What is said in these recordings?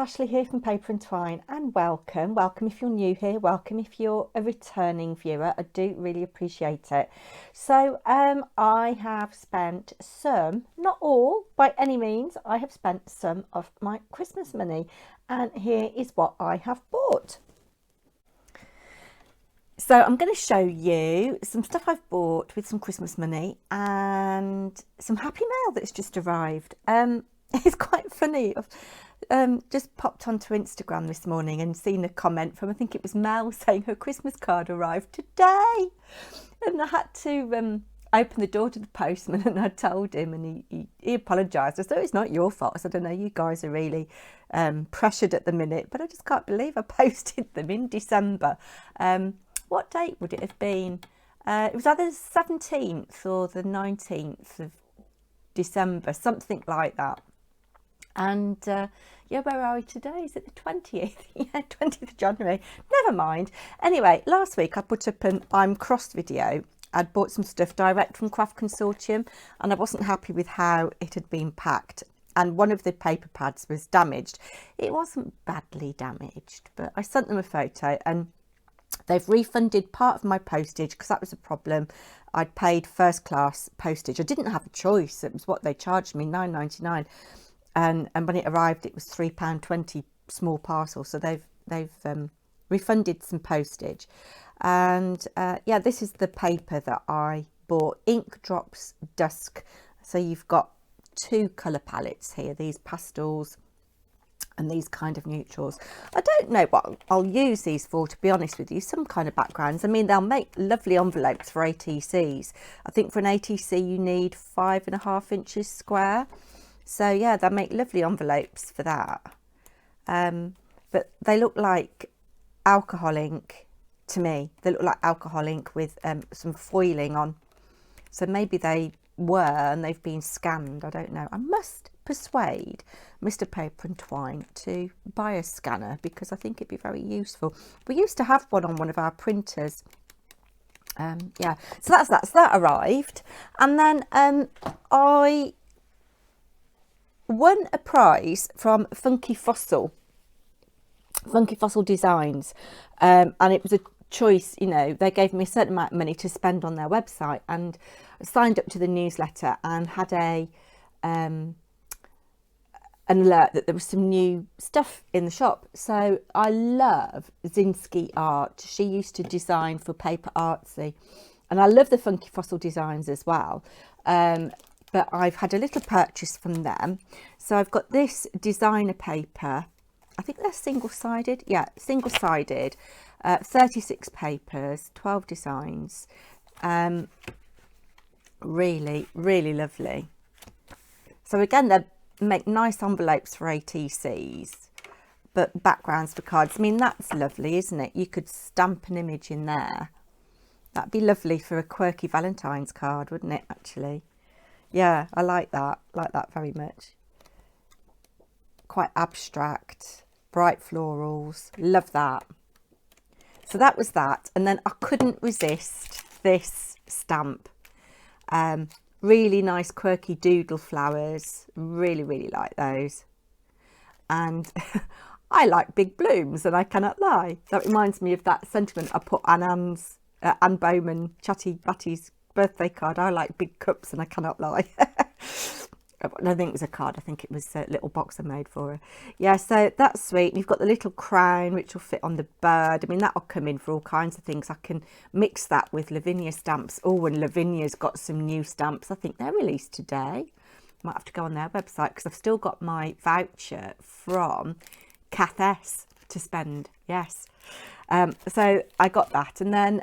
Ashley here from Paper&Twine, and welcome. Welcome if you're new here, welcome if you're a returning viewer. I do really appreciate it. So I have spent some, not all by any means, I have spent some of my Christmas money, and here is what I have bought. So I'm going to show you some stuff I've bought with some Christmas money and some happy mail that's just arrived. It's quite funny. I've just popped onto Instagram this morning and seen a comment from, I think it was Mel, saying her Christmas card arrived today. And I had to open the door to the postman, and I told him, and he apologised. I said, "Oh, it's not your fault." I said, "I know you guys are really pressured at the minute, but I just can't believe I posted them in December." What date would it have been? It was either the 17th or the 19th of December, something like that. And yeah, where are we today? Is it the 20th? Yeah, 20th of January. Never mind. Anyway, last week I put up an I'm crossed video. I'd bought some stuff direct from Craft Consortium, and I wasn't happy with how it had been packed. And one of the paper pads was damaged. It wasn't badly damaged, but I sent them a photo, and they've refunded part of my postage because that was a problem. I'd paid first class postage. I didn't have a choice. It was what they charged me, £9.99. And when it arrived, it was £3.20 small parcel. So they've refunded some postage. And yeah, this is the paper that I bought, Ink Drops Dusk. So you've got two colour palettes here, these pastels and these kind of neutrals. I don't know what I'll use these for, to be honest with you. Some kind of backgrounds. I mean, they'll make lovely envelopes for ATCs. I think for an ATC you need 5.5 inches square. So yeah, they'll make lovely envelopes for that. But they look like alcohol ink to me. They look like alcohol ink with some foiling on. So maybe they were and they've been scanned. I don't know. I must persuade Mr. Paper&Twine to buy a scanner, because I think it'd be very useful. We used to have one on one of our printers. Yeah, so that's that. So that arrived, and then I won a prize from Funky Fossil Designs, and it was a choice. You know, they gave me a certain amount of money to spend on their website, and I signed up to the newsletter and had an alert that there was some new stuff in the shop. So I love Zinsky art. She used to design for Paper Artsy, and I love the Funky Fossil Designs as well. But I've had a little purchase from them. So I've got this designer paper. I think they're single-sided. Yeah, single-sided. 36 papers, 12 designs. Really, really lovely. So again, they make nice envelopes for ATCs, but backgrounds for cards. I mean, that's lovely, isn't it? You could stamp an image in there. That'd be lovely for a quirky Valentine's card, wouldn't it, actually? Yeah, I like that very much. Quite abstract, bright florals, love that. So that was that. And then I couldn't resist this stamp. Really nice quirky doodle flowers, really, really like those. And I like big blooms, and I cannot lie. That reminds me of that sentiment I put on Anne Bowman, Chatty Batty's birthday card. I like big cups, and I cannot lie. I don't think it was a card. I think it was a little box I made for her. Yeah, so that's sweet. And you've got the little crown, which will fit on the bird. I mean, that'll come in for all kinds of things. I can mix that with Lavinia stamps. Oh, and Lavinia's got some new stamps. I think they're released today. Might have to go on their website, because I've still got my voucher from Kath S to spend. Yes. So I got that. And then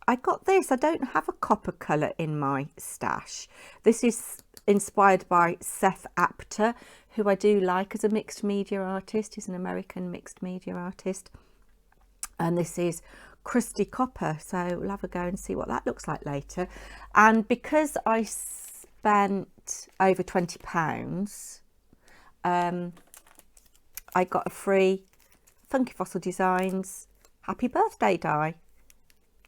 I got this. I don't have a copper colour in my stash. This is inspired by Seth Apter, who I do like as a mixed media artist. He's an American mixed media artist. And this is Crusty Copper. So we'll have a go and see what that looks like later. And because I spent over £20, I got a free Funky Fossil Designs Happy Birthday die,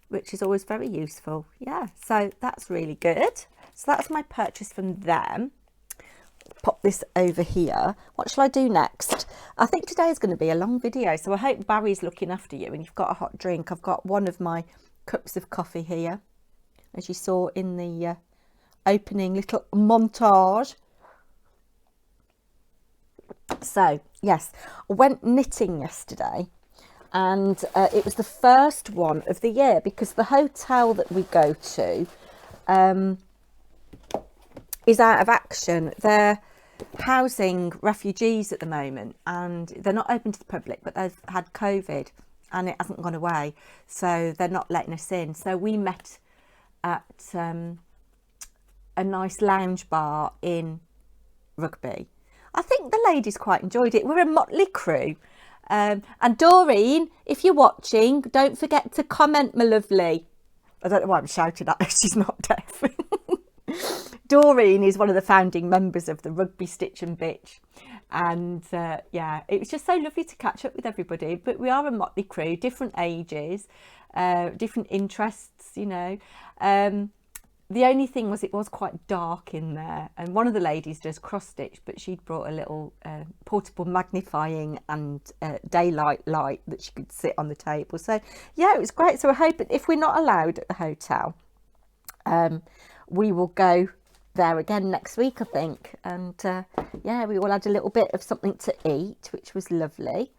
which is always very useful. Yeah, so that's really good. So that's my purchase from them. pop this over here. What shall I do next? I think today is going to be a long video, so I hope Barry's looking after you and you've got a hot drink. I've got one of my cups of coffee here, as you saw in the opening little montage. So yes, I went knitting yesterday, and it was the first one of the year because the hotel that we go to is out of action. They're housing refugees at the moment, and they're not open to the public, but they've had COVID and it hasn't gone away, so they're not letting us in. So we met at a nice lounge bar in Rugby. I think the ladies quite enjoyed it. We're a motley crew. And Doreen, if you're watching, don't forget to comment, my lovely. I don't know why I'm shouting at her, she's not deaf. Doreen is one of the founding members of the Rugby Stitch and Bitch. And yeah, it was just so lovely to catch up with everybody. But we are a motley crew, different ages, different interests, you know. The only thing was it was quite dark in there, and one of the ladies does cross stitch, but she'd brought a little portable magnifying and daylight light that she could sit on the table. So yeah, it was great. So I hope if we're not allowed at the hotel, we will go there again next week, I think. And yeah, we all had a little bit of something to eat, which was lovely.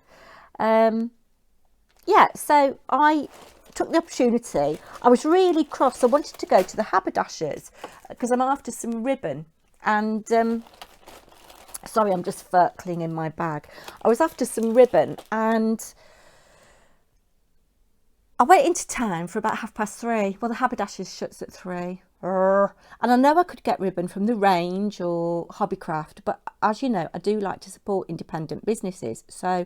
Yeah, so I took the opportunity. I was really cross. I wanted to go to the haberdashers because I'm after some ribbon, and sorry, I'm just furkling in my bag. I was after some ribbon, and I went into town for about 3:30. Well, the haberdashers shuts at 3. And I know I could get ribbon from the Range or Hobbycraft, but as you know, I do like to support independent businesses. So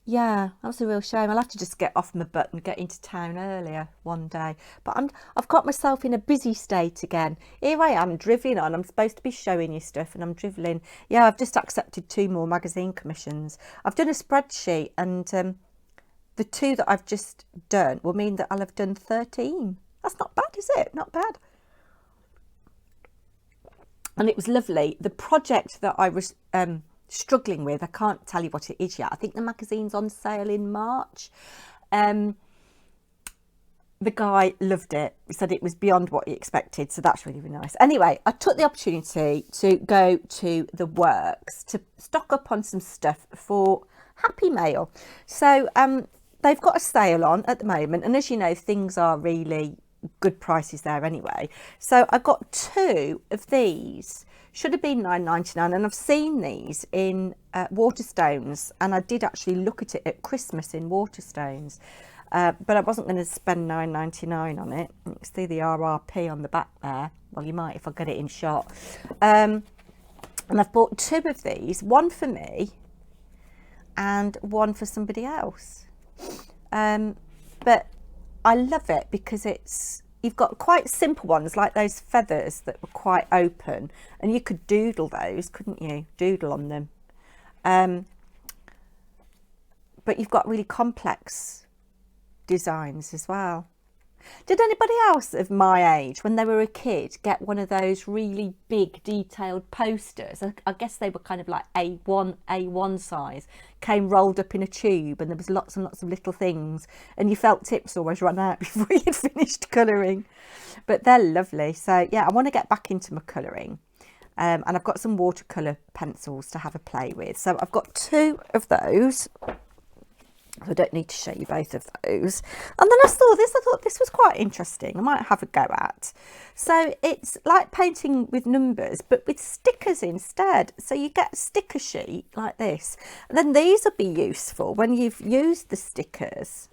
yeah, that was a real shame. I'll have to just get off my butt and get into town earlier one day. But I've got myself in a busy state again. Here I am drivelling on. I'm supposed to be showing you stuff and I'm drivelling. Yeah, I've just accepted 2 more magazine commissions. I've done a spreadsheet, and the 2 that I've just done will mean that I'll have done 13. That's not bad, is it? Not bad. And it was lovely. The project that I was struggling with, I can't tell you what it is yet. I think the magazine's on sale in March. The guy loved it. He said it was beyond what he expected, so that's really, really nice. Anyway, I took the opportunity to go to the works to stock up on some stuff for Happy Mail. So they've got a sale on at the moment, and as you know, things are really good prices there anyway. So I got 2 of these. Should have been £9.99, and I've seen these in Waterstones, and I did actually look at it at Christmas in Waterstones, but I wasn't going to spend £9.99 on it. You can see the RRP on the back there. Well, you might if I get it in shot. And I've bought 2 of these, one for me and one for somebody else. But I love it because you've got quite simple ones like those feathers that were quite open, and you could doodle those, couldn't you? Doodle on them. But you've got really complex designs as well. Did anybody else of my age, when they were a kid, get one of those really big detailed posters? I guess they were kind of like A1 size, came rolled up in a tube, and there was lots and lots of little things, and your felt tips always run out before you'd finished colouring. But they're lovely. So yeah, I want to get back into my colouring. And I've got some watercolour pencils to have a play with. So I've got 2 of those. I don't need to show you both of those. And then I thought this was quite interesting. I might have a go at. So it's like painting with numbers, but with stickers instead. So you get a sticker sheet like this. And then these will be useful when you've used the stickers.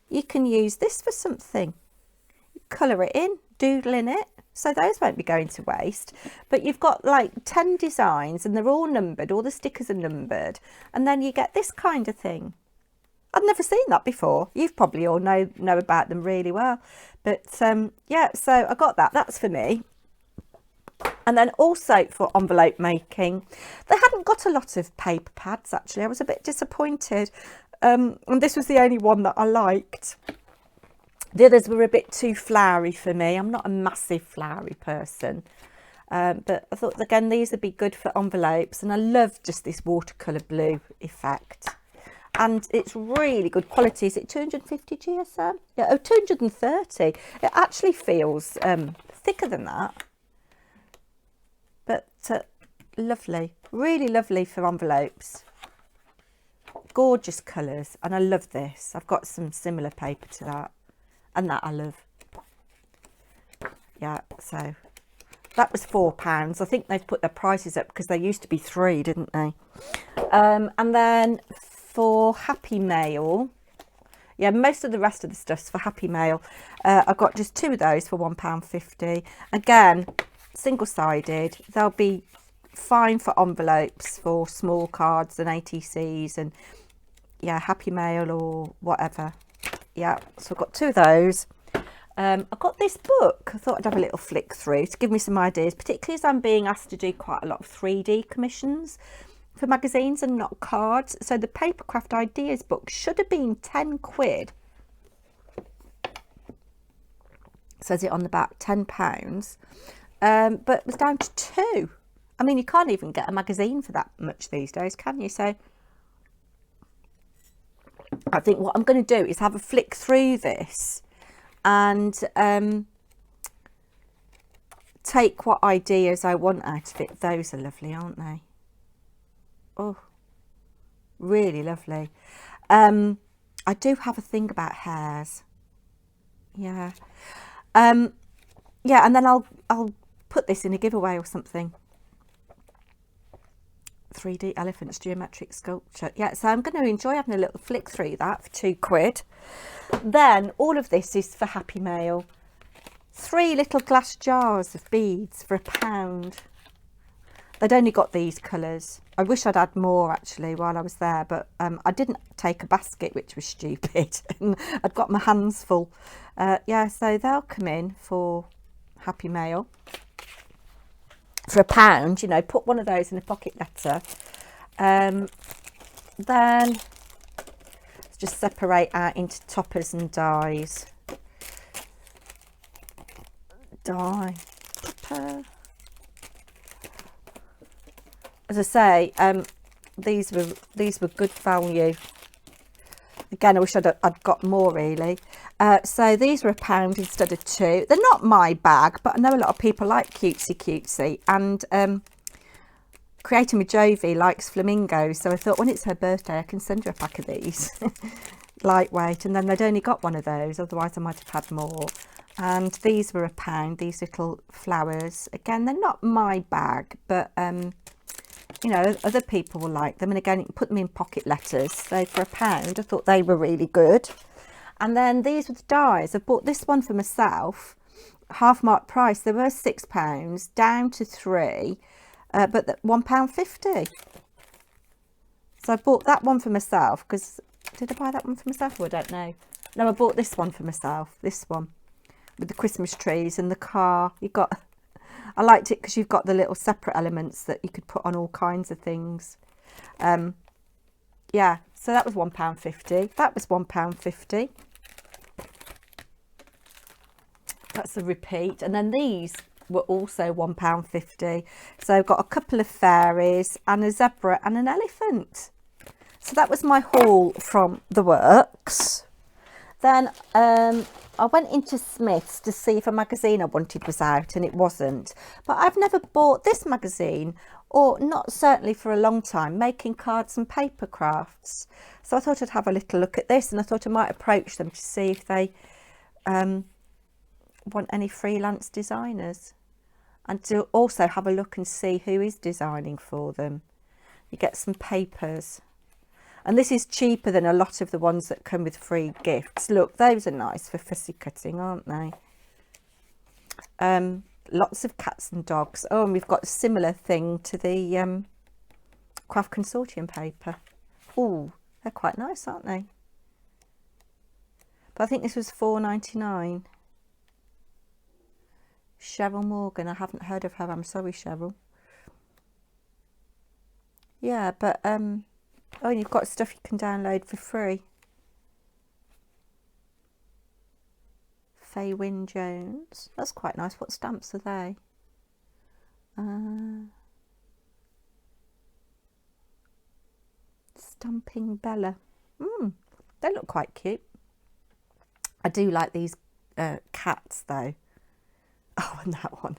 You can use this for something. Colour it in, doodle in it. So those won't be going to waste. But you've got like 10 designs, and they're all numbered. All the stickers are numbered. And then you get this kind of thing. I'd never seen that before. You've probably all know about them really well. But yeah, so I got that. That's for me. And then also for envelope making, they hadn't got a lot of paper pads, actually. I was a bit disappointed. And this was the only one that I liked. The others were a bit too flowery for me. I'm not a massive flowery person. But I thought, again, these would be good for envelopes. And I love just this watercolour blue effect. And it's really good quality. Is it 250 GSM? Yeah, oh, 230. It actually feels thicker than that. But lovely. Really lovely for envelopes. Gorgeous colours. And I love this. I've got some similar paper to that. And that I love. Yeah, so that was £4. I think they've put their prices up because they used to be £3, didn't they? And then for Happy Mail, yeah, most of the rest of the stuff's for Happy Mail. I got just 2 of those for £1.50. Again, single-sided. They'll be fine for envelopes, for small cards and ATCs, and yeah, Happy Mail or whatever. Yeah, so I've got 2 of those. I got this book. I thought I'd have a little flick through to give me some ideas, particularly as I'm being asked to do quite a lot of 3D commissions for magazines and not cards. So the Papercraft Ideas book should have been £10. Says it on the back, £10. But it was down to 2. I mean, you can't even get a magazine for that much these days, can you? So I think what I'm going to do is have a flick through this and take what ideas I want out of it. Those are lovely, aren't they? Oh, really lovely. I do have a thing about hairs. Yeah. Yeah, and then I'll put this in a giveaway or something. 3D elephants, geometric sculpture. Yeah, so I'm going to enjoy having a little flick through that for £2. Then all of this is for Happy Mail. 3 little glass jars of beads for £1. They'd only got these colours. I wish I'd had more actually while I was there, but I didn't take a basket, which was stupid. And I'd got my hands full. Yeah, so they'll come in for Happy Mail for £1. You know, put one of those in a pocket letter. Then just separate out into toppers and dies. Die. Topper. As I say, these were good value. Again, I wish I'd got more really. So these were £1 instead of 2. They're not my bag, but I know a lot of people like cutesy. And Creating with Jovi likes flamingos, so I thought when it's her birthday I can send her a pack of these. Lightweight, and then they'd only got one of those, otherwise I might have had more. And these were £1, these little flowers. Again, they're not my bag, but you know, other people will like them. And again, you can put them in pocket letters. So for £1, I thought they were really good. And then these were the dies. I bought this one for myself, half mark price. They were £6, down to 3. But £1.50. So I bought that one for myself because, did I buy that one for myself? Oh, I don't know. No, I bought this one for myself. This one with the Christmas trees and the car. I liked it because you've got the little separate elements that you could put on all kinds of things. Yeah, so that was £1.50. That was £1.50. That's a repeat. And then these were also £1.50. So I've got a couple of fairies and a zebra and an elephant. So that was my haul from the works. Then I went into Smith's to see if a magazine I wanted was out, and it wasn't. But I've never bought this magazine, or not certainly for a long time, Making Cards and Paper Crafts. So I thought I'd have a little look at this, and I thought I might approach them to see if they want any freelance designers, and to also have a look and see who is designing for them. You get some papers, and this is cheaper than a lot of the ones that come with free gifts. Look, those are nice for fussy cutting, aren't they? Lots of cats and dogs. Oh, and we've got a similar thing to the Craft Consortium paper. Oh, they're quite nice, aren't they? But I think this was £4.99. Cheryl Morgan, I haven't heard of her. I'm sorry, Cheryl. Yeah, but oh, and you've got stuff you can download for free. Faye Wynne Jones. That's quite nice. What stamps are they? Stamping Bella. They look quite cute. I do like these cats though. Oh, and that one.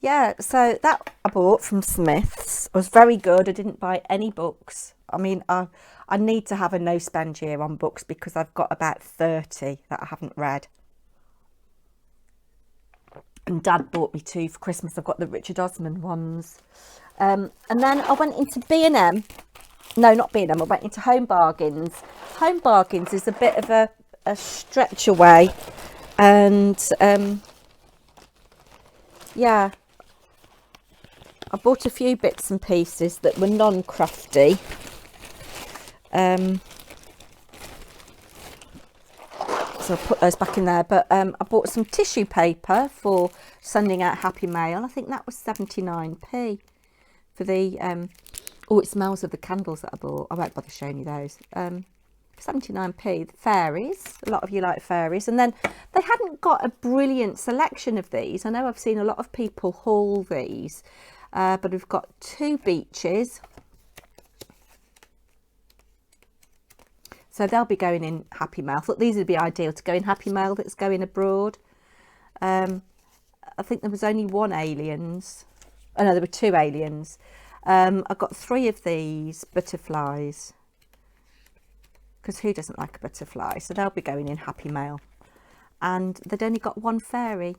Yeah, so that I bought from Smith's. It was very good. I didn't buy any books. I mean, I need to have a no spend year on books because I've got about 30 that I haven't read. And Dad bought me 2 for Christmas. I've got the Richard Osman ones. And then I went into B&M. No, not B&M. I went into Home Bargains. Home Bargains is a bit of a stretch away. And yeah, I bought a few bits and pieces that were non-crafty. So I'll put those back in there. But I bought some tissue paper for sending out Happy Mail. I think that was 79p for the... oh, it smells of the candles that I bought. I won't bother showing you those. 79p. The fairies. A lot of you like fairies. And then they hadn't got a brilliant selection of these. I know I've seen a lot of people haul these. But we've got 2 beaches. So they'll be going in Happy Mail. I thought these would be ideal to go in Happy Mail that's going abroad. I think there was only 1 aliens. Oh no, there were 2 aliens. I got 3 of these butterflies. Because who doesn't like a butterfly? So they'll be going in Happy Mail. And they'd only got 1 fairy.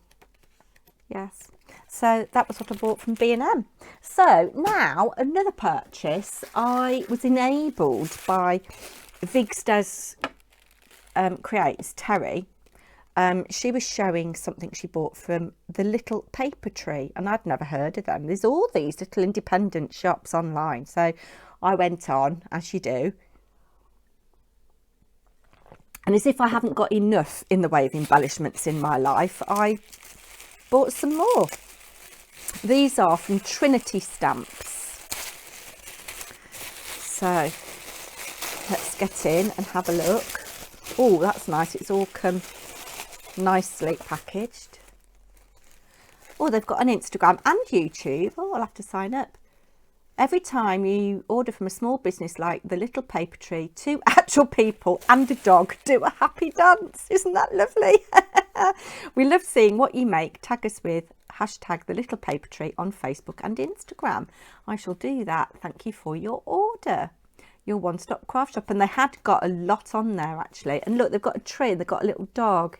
Yes. So that was what I bought from B&M. So now another purchase. I was enabled by Vigsta's Creates, Terry. She was showing something she bought from the Little Paper Tree, and I'd never heard of them. There's all these little independent shops online. So I went on, as you do. And as if I haven't got enough in the way of embellishments in my life, I bought some more. These are from Trinity Stamps. So let's get in and have a look. Oh, that's nice. It's all come nicely packaged. Oh, they've got an Instagram and YouTube. Oh, I'll have to sign up. Every time you order from a small business like the Little Paper Tree, 2 actual people and a dog do a happy dance. Isn't that lovely? We love seeing what you make. Tag us with hashtag the Little Paper Tree on Facebook and Instagram. I shall do that. Thank you for your order. Your one-stop craft shop. And they had got a lot on there actually. And look, they've got a tree, they've got a little dog.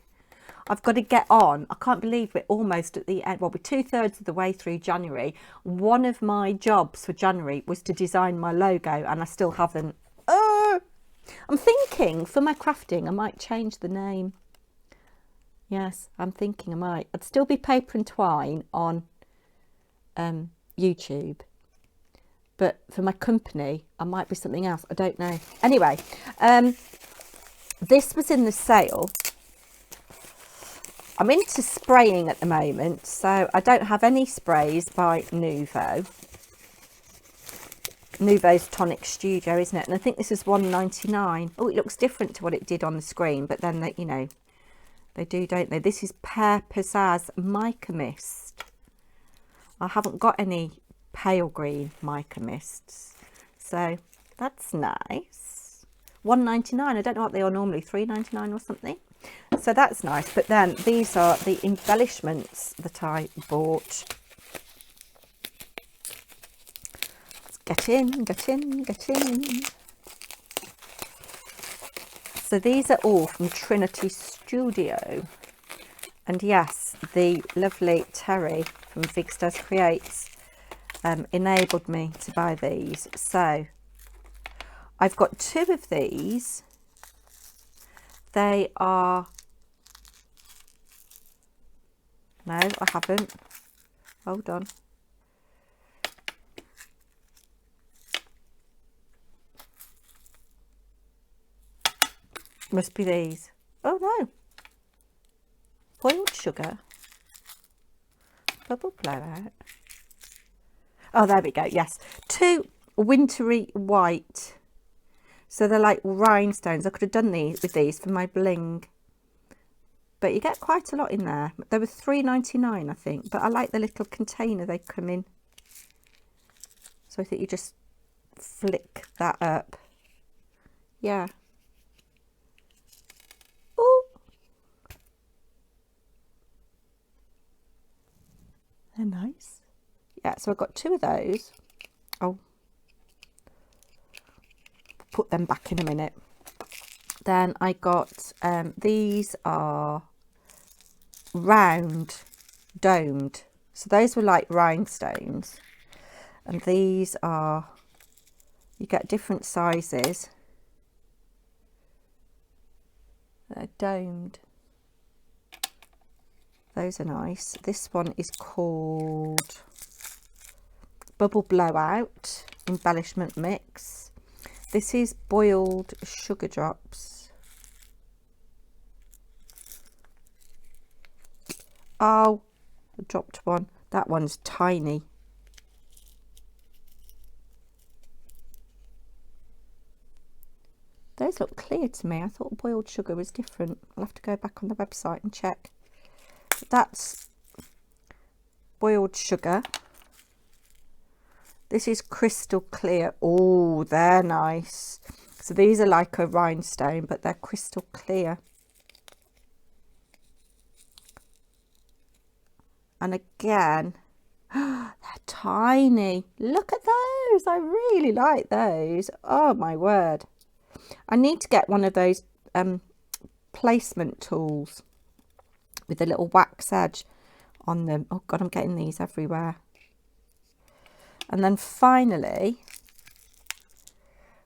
I've got to get on. I can't believe we're almost at the end. Well, we're 2/3 of the way through January. One of my jobs for January was to design my logo, and I still haven't. I'm thinking for my crafting, I might change the name. Yes, I'm thinking I might. I'd still be Paper&Twine on YouTube. But for my company, I might be something else. I don't know. Anyway, this was in the sale. I'm into spraying at the moment, so I don't have any sprays by Nuvo. Nuvo's Tonic Studio, isn't it? And I think this is £1.99. Oh, it looks different to what it did on the screen, but then they, you know, they do, don't they? This is Pear Pizzazz Mica Mist. I haven't got any pale green mica mists, so that's nice. £1.99. I don't know what they are normally, £3.99 or something. So that's nice. But then these are the embellishments that I bought. Let's get in, get in, get in. So these are all from Trinity Studio. And yes, the lovely Terry from Vigsta's Creates enabled me to buy these. So I've got 2 of these. They are, no, I haven't. Hold on. Must be these. Oh no. Boiled sugar. Bubble blowout. Oh, there we go. Yes. 2 wintry white. So they're like rhinestones. I could have done these with these for my bling. but you get quite a lot in there. They were £3.99, I think, but I like the little container they come in. So I think you just flick that up. Yeah. Oh, they're nice. Yeah, so I've got 2 of those. Oh, put them back in a minute. Then I got, these are round, domed. So those were like rhinestones. And these are, you get different sizes. They're domed. Those are nice. This one is called Bubble Blowout Embellishment Mix. This is boiled sugar drops. Oh, I dropped one. That one's tiny. Those look clear to me. I thought boiled sugar was different. I'll have to go back on the website and check. That's boiled sugar. This is crystal clear. Oh, they're nice. So these are like a rhinestone, but they're crystal clear. And again, they're tiny. Look at those. I really like those. Oh my word. I need to get one of those placement tools with a little wax edge on them. Oh God, I'm getting these everywhere. And then finally,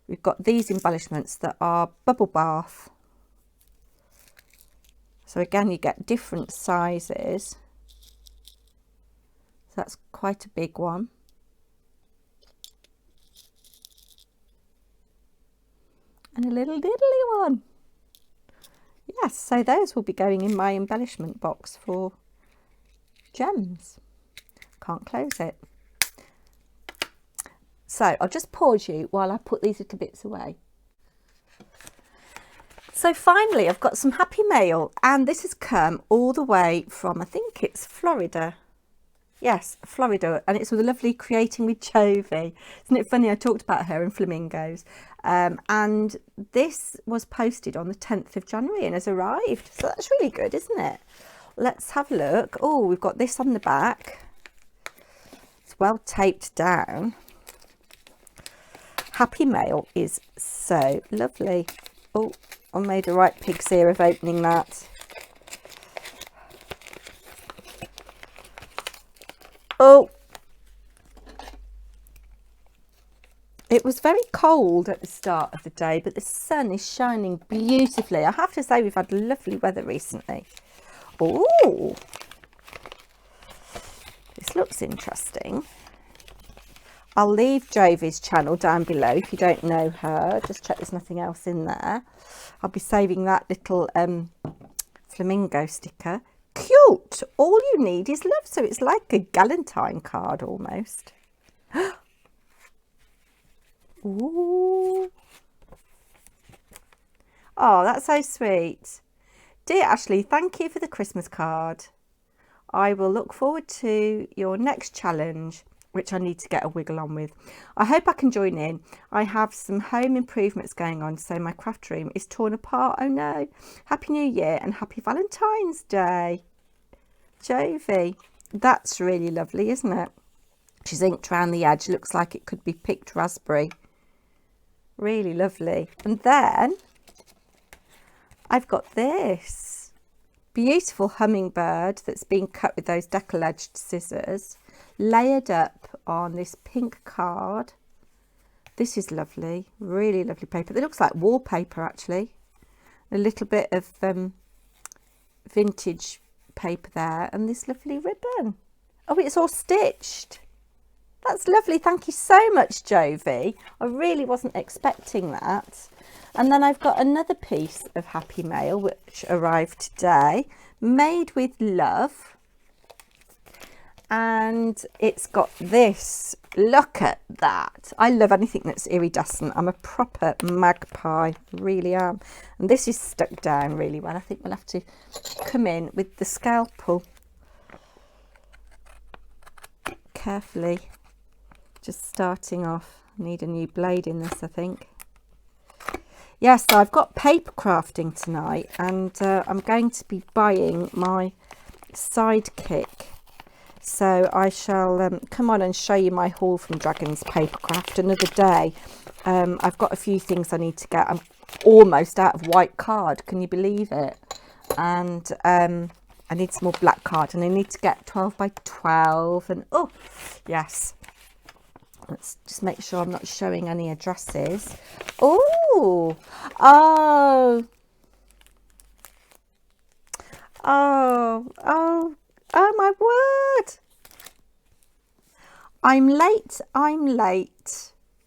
we've got these embellishments that are bubble bath. So again, you get different sizes. So that's quite a big one. And a little diddly one. Yes, so those will be going in my embellishment box for gems. Can't close it. So I'll just pause you while I put these little bits away. So finally, I've got some happy mail, and this has come all the way from, I think it's Florida. Yes, Florida, and it's with a lovely Creating with Jovi. Isn't it funny? I talked about her in flamingos. And this was posted on the 10th of January and has arrived. So that's really good, isn't it? Let's have a look. Oh, we've got this on the back. It's well taped down. Happy mail is so lovely. Oh, I made a right pig's ear of opening that. Oh, it was very cold at the start of the day, but the sun is shining beautifully. I have to say we've had lovely weather recently. Oh, this looks interesting. I'll leave Jovi's channel down below if you don't know her. Just check there's nothing else in there. I'll be saving that little flamingo sticker. Cute. All you need is love. So it's like a Valentine card almost. Ooh. Oh, that's so sweet. Dear Ashley, thank you for the Christmas card. I will look forward to your next challenge, which I need to get a wiggle on with. I hope I can join in. I have some home improvements going on, so my craft room is torn apart. Oh no. Happy New Year and happy Valentine's Day. Jovi. That's really lovely, isn't it? She's inked around the edge. Looks like it could be picked raspberry. Really lovely. And then I've got this beautiful hummingbird that's been cut with those deckle-edged scissors, layered up on this pink card. This is lovely, really lovely paper. It looks like wallpaper actually. A little bit of vintage paper there, and this lovely ribbon. Oh, it's all stitched. That's lovely. Thank you so much, Jovi. I really wasn't expecting that. And then I've got another piece of happy mail which arrived today, made with love. And it's got this Look at that. I love anything that's iridescent. I'm a proper magpie, really am. And this is stuck down really well. I think we'll have to come in with the scalpel carefully. Just starting off. Need a new blade in this, I think. Yes, so I've got paper crafting tonight, and I'm going to be buying my sidekick. So I shall come on and show you my haul from Dragons Papercraft another day. I've got a few things I need to get. I'm almost out of white card, can you believe it? And I need some more black card, and I need to get 12 by 12. And oh, yes. Let's just make sure I'm not showing any addresses. Oh, oh, oh, my word. I'm late.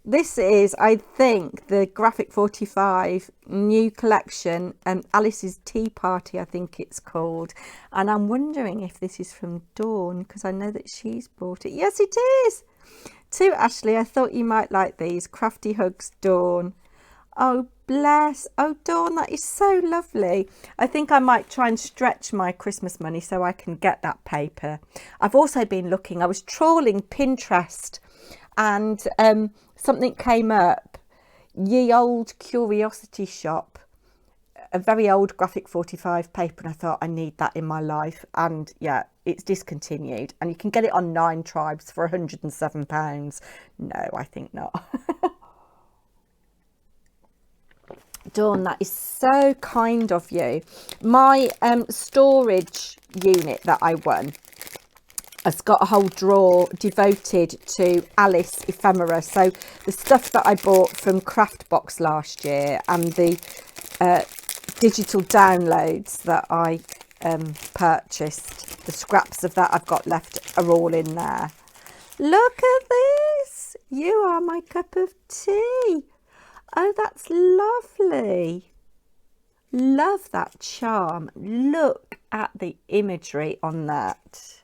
This is, I think, the Graphic 45 new collection, Alice's Tea Party, I think it's called. And I'm wondering if this is from Dawn, because I know that she's bought it. Yes, it is. To Ashley, I thought you might like these. Crafty Hugs, Dawn. Oh, bless. Oh, Dawn, that is so lovely. I think I might try and stretch my Christmas money so I can get that paper. I've also been looking. I was trawling Pinterest, and something came up. Ye Old Curiosity Shop. A very old Graphic 45 paper, and I thought I need that in my life. And yeah, it's discontinued, and you can get it on 9 Tribes for £107. No, I think not. Dawn, that is so kind of you. My storage unit that I won has got a whole drawer devoted to Alice ephemera. So the stuff that I bought from Craftbox last year, and the digital downloads that I purchased, the scraps of that I've got left are all in there. Look at this. You are my cup of tea. Oh, that's lovely. Love that charm. Look at the imagery on that.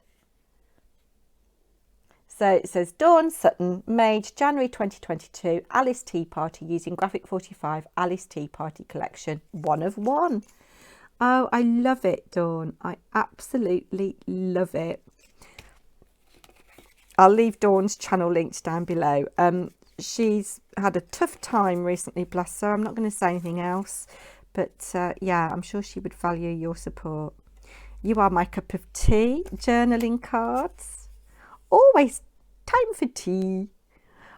So it says Dawn Sutton, made January 2022, Alice Tea Party using Graphic 45 Alice Tea Party collection, 1 of 1. Oh, I love it, Dawn. I absolutely love it. I'll leave Dawn's channel links down below. She's had a tough time recently, bless her. I'm not going to say anything else, but yeah, I'm sure she would value your support. You are my cup of tea. Journaling cards. Always time for tea.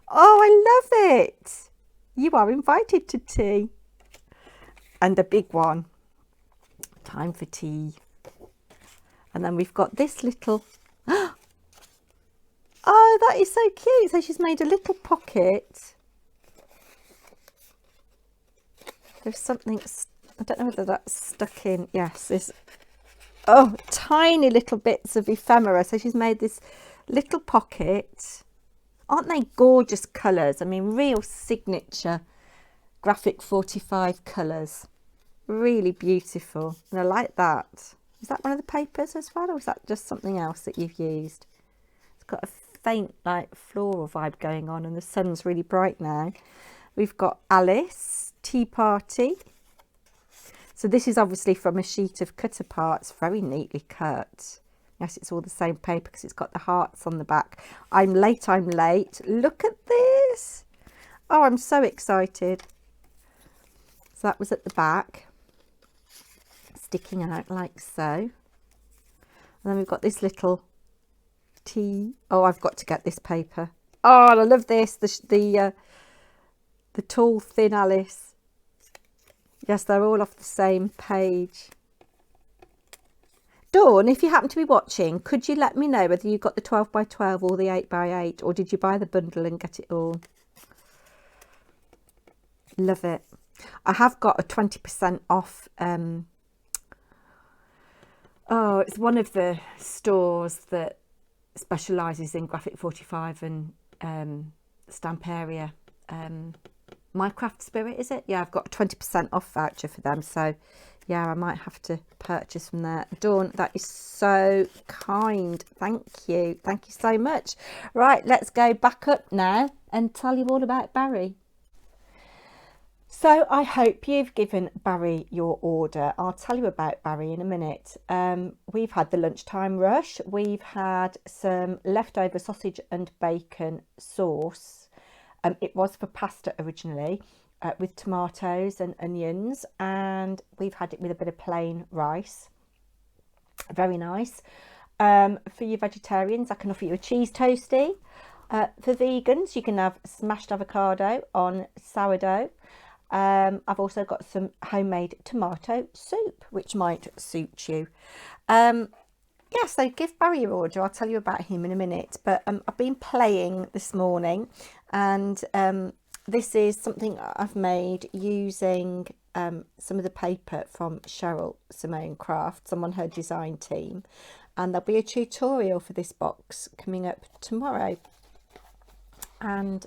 Oh, I love it. You are invited to tea. And a big one. Time for tea. And then we've got this little... Oh, that is so cute. So she's made a little pocket. There's something, I don't know whether that's stuck in. Yes, there's, oh, tiny little bits of ephemera. So she's made this little pocket. Aren't they gorgeous colours? I mean, real signature Graphic 45 colours. Really beautiful. And I like that. Is that one of the papers as well, or is that just something else that you've used? It's got a faint like floral vibe going on, and the sun's really bright now. We've got Alice Tea Party. So this is obviously from a sheet of cut aparts, very neatly cut. Yes, it's all the same paper because it's got the hearts on the back. I'm late, I'm late. Look at this. Oh, I'm so excited. So that was at the back, sticking out like so. And then we've got this little tea. Oh, I've got to get this paper. Oh, I love this. The tall, thin Alice. Yes, they're all off the same page. Dawn, if you happen to be watching, could you let me know whether you got the 12 by 12 or the 8 by 8, or did you buy the bundle and get it all? Love it. I have got a 20% off. Oh, it's one of the stores that specialises in Graphic 45 and stamp area My Craft Spirit, is it? Yeah, I've got a 20% off voucher for them. So, yeah, I might have to purchase from there. Dawn, that is so kind. Thank you. Thank you so much. Right, let's go back up now and tell you all about Barry. So I hope you've given Barry your order. I'll tell you about Barry in a minute. We've had the lunchtime rush. We've had some leftover sausage and bacon sauce. It was for pasta originally, with tomatoes and onions, and we've had it with a bit of plain rice. Very nice. For you vegetarians, I can offer you a cheese toastie. For vegans, you can have smashed avocado on sourdough. I've also got some homemade tomato soup, which might suit you. Yeah, so give Barry your order. I'll tell you about him in a minute. But I've been playing this morning, and this is something I've made using some of the paper from Cheryl Simone Crafts. I'm on her design team, and there'll be a tutorial for this box coming up tomorrow. And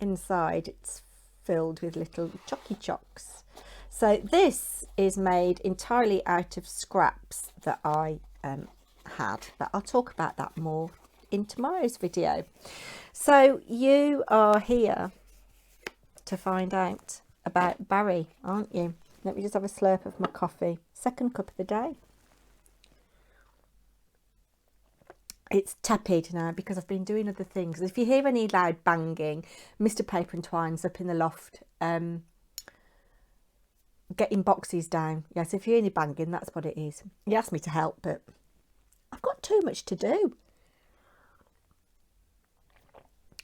inside it's filled with little chocky chocks. So this is made entirely out of scraps that I had, but I'll talk about that more in tomorrow's video. So you are here to find out about Barry, aren't you? Let me just have a slurp of my coffee. Second cup of the day. It's tepid now because I've been doing other things. If you hear any loud banging, Mr. Paper&Twine's up in the loft getting boxes down. Yes, if you hear any banging, that's what it is. He asked me to help, but I've got too much to do.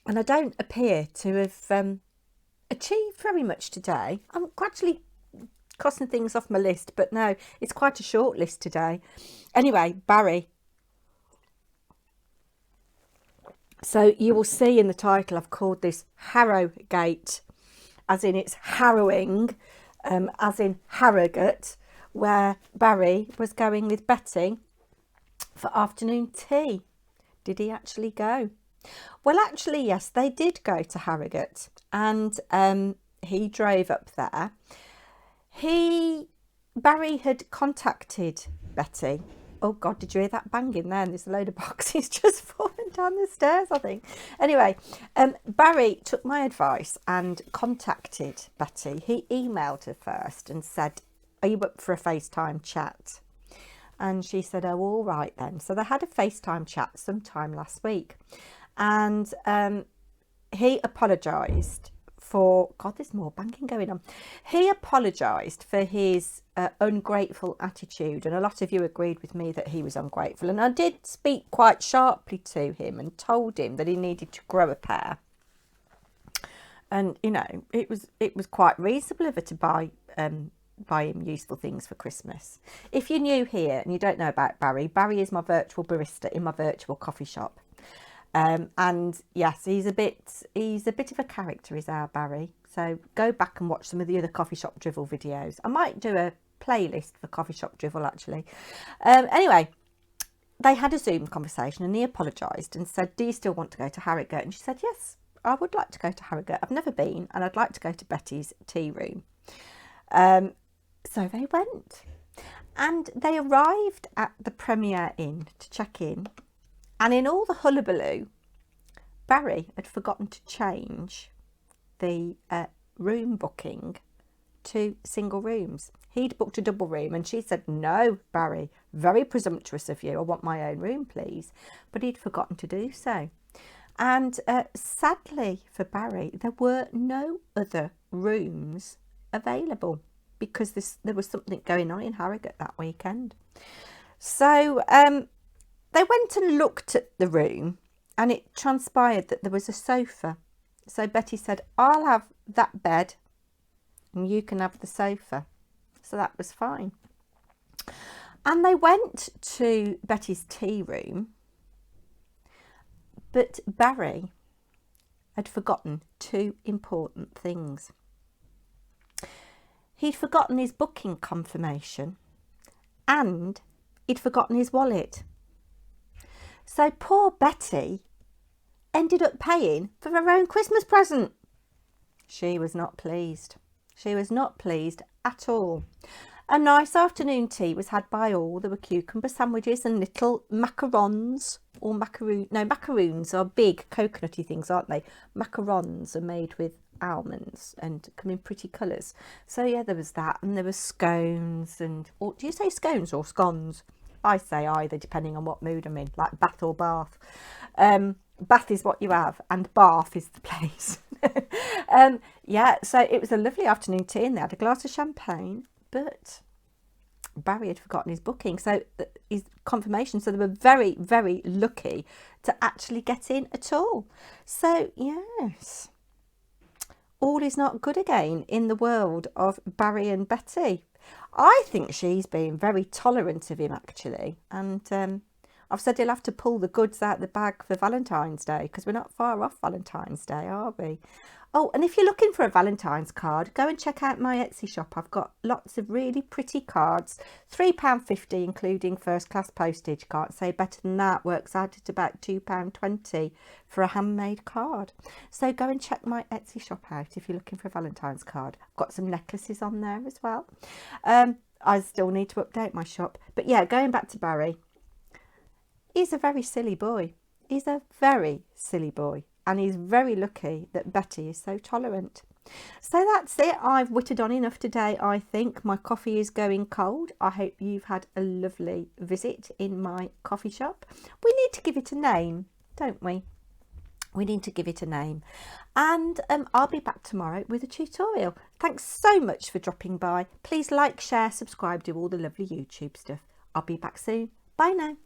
And I don't appear to have achieved very much today. I'm gradually crossing things off my list, but no, it's quite a short list today. Anyway, Barry. So you will see in the title, I've called this Harrogate, as in it's harrowing, as in Harrogate, where Barry was going with Betty for afternoon tea. Did he actually go? Well, actually, yes, they did go to Harrogate, and he drove up there. Barry had contacted Betty. Oh God, did you hear that banging there? And there's a load of boxes just falling down the stairs, I think. Anyway, Barry took my advice and contacted Betty. He emailed her first and said, "Are you up for a FaceTime chat?" And she said, "Oh, all right then." So they had a FaceTime chat sometime last week. And he apologised for, God, there's more banging going on. He apologised for his ungrateful attitude, and a lot of you agreed with me that he was ungrateful. And I did speak quite sharply to him and told him that he needed to grow a pair. And you know, it was quite reasonable of her to buy him useful things for Christmas. If you're new here and you don't know about Barry, Barry is my virtual barista in my virtual coffee shop. And yes, he's a bit of a character, is our Barry. So go back and watch some of the other coffee shop drivel videos. I might do a playlist for coffee shop drivel actually. Anyway, they had a Zoom conversation and he apologised and said, "Do you still want to go to Harrogate?" And she said, "Yes, I would like to go to Harrogate. I've never been and I'd like to go to Betty's tea room." So they went, and they arrived at the Premier Inn to check in. And in all the hullabaloo, Barry had forgotten to change the room booking to single rooms. He'd booked a double room and she said, "No, Barry, very presumptuous of you. I want my own room, please." But he'd forgotten to do so. And sadly for Barry, there were no other rooms available because there was something going on in Harrogate that weekend. So they went and looked at the room, and it transpired that there was a sofa. So Betty said, "I'll have that bed and you can have the sofa." So that was fine. And they went to Betty's tea room, but Barry had forgotten two important things. He'd forgotten his booking confirmation and he'd forgotten his wallet. So poor Betty ended up paying for her own Christmas present. She was not pleased. She was not pleased at all. A nice afternoon tea was had by all. There were cucumber sandwiches and little macarons, or macaroons are big coconutty things, aren't they? Macarons are made with almonds and come in pretty colours. So yeah, there was that, and there were scones and, or do you say scones or scones? I say either, depending on what mood I'm in, like Bath or Bath. Bath is what you have, and Bath is the place. Yeah, so it was a lovely afternoon tea, and they had a glass of champagne, but Barry had forgotten his booking, so his confirmation. So they were very, very lucky to actually get in at all. So yes, all is not good again in the world of Barry and Betty. I think she's been very tolerant of him, actually, and I've said he'll have to pull the goods out the bag for Valentine's Day, because we're not far off Valentine's Day, are we? Oh, and if you're looking for a Valentine's card, go and check out my Etsy shop. I've got lots of really pretty cards, £3.50 including first class postage. Can't say better than that. Works out at about £2.20 for a handmade card. So go and check my Etsy shop out if you're looking for a Valentine's card. I've got some necklaces on there as well. I still need to update my shop. But yeah, going back to Barry, he's a very silly boy. He's a very silly boy. And he's very lucky that Betty is so tolerant. So that's it. I've whittled on enough today, I think. My coffee is going cold. I hope you've had a lovely visit in my coffee shop. We need to give it a name, don't we? We need to give it a name. And I'll be back tomorrow with a tutorial. Thanks so much for dropping by. Please like, share, subscribe, do all the lovely YouTube stuff. I'll be back soon. Bye now.